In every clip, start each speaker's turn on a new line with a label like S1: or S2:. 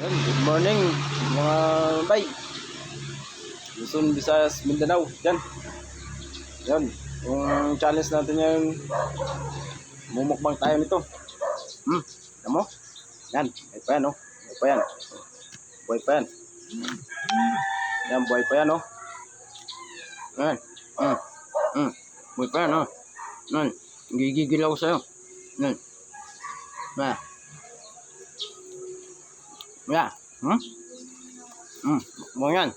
S1: Yan, good morning mga bay. Luzon, Visayas, Mindanao. Yan. Yan. Yung challenge natin ngayon, mumukbang tayo nito. Alam mo? Yan. Buhay pa yan, oh. Buhay pa yan. Buhay pa yan. Yan, buhay pa yan, oh. Yan. Buhay pa yan, oh. Yan. Gigigil ako sa'yo. Yan. Yan. Yan. Buhay yan.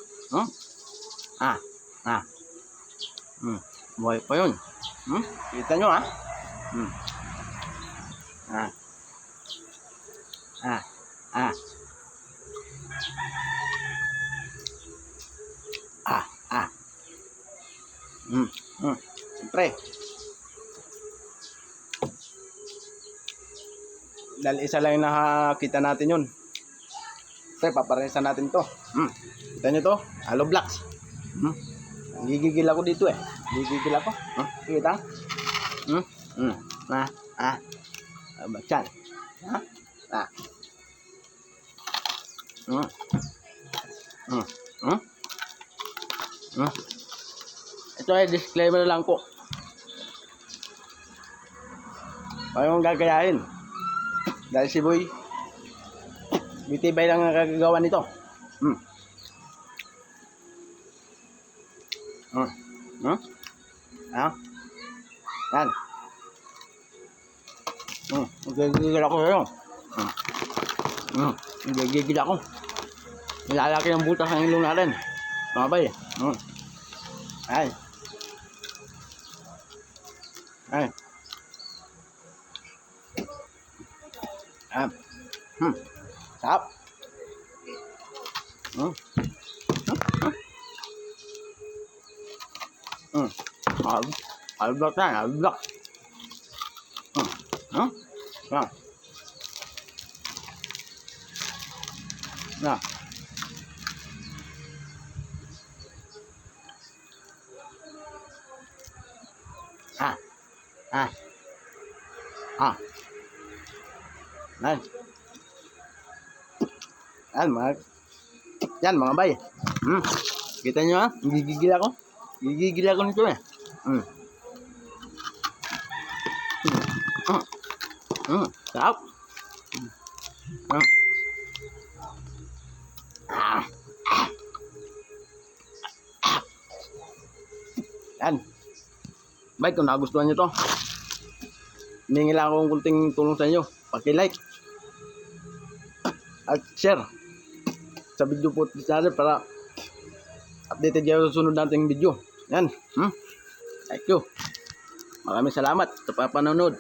S1: Buhay pa yun. Kita nyo, ha? Siyempre. Dahil isa lang yung nakakita natin yun. Siyempre, paparinisan natin to. Kita nyo to? Hollow blocks. Gigigil ako dito eh. Gigigil ako. Kita? Bachan. Ito ay disclaimer lang po. Paano gagayahin? Dahil si Boy bitibay lang ang kagagawa nito. Yan. Gigigil ako sa'yo. Gigigil ako. Nilalaki ang butas ng ilong natin. Mga bay. Ay. Ay. Sarap. Albak na, albak. Nah. Yan mga bay. Kita nyo ha? Gigigil ako. Gigigil ako nito eh. Sarap. Yan. Bay, kung nagustuhan nyo to, hiningi lang akong kunting tulong sa inyo. Paki-like at share sa video po natin para updated kayo sa sunod nating video. Yan. Thank you. Maraming salamat sa papanonood.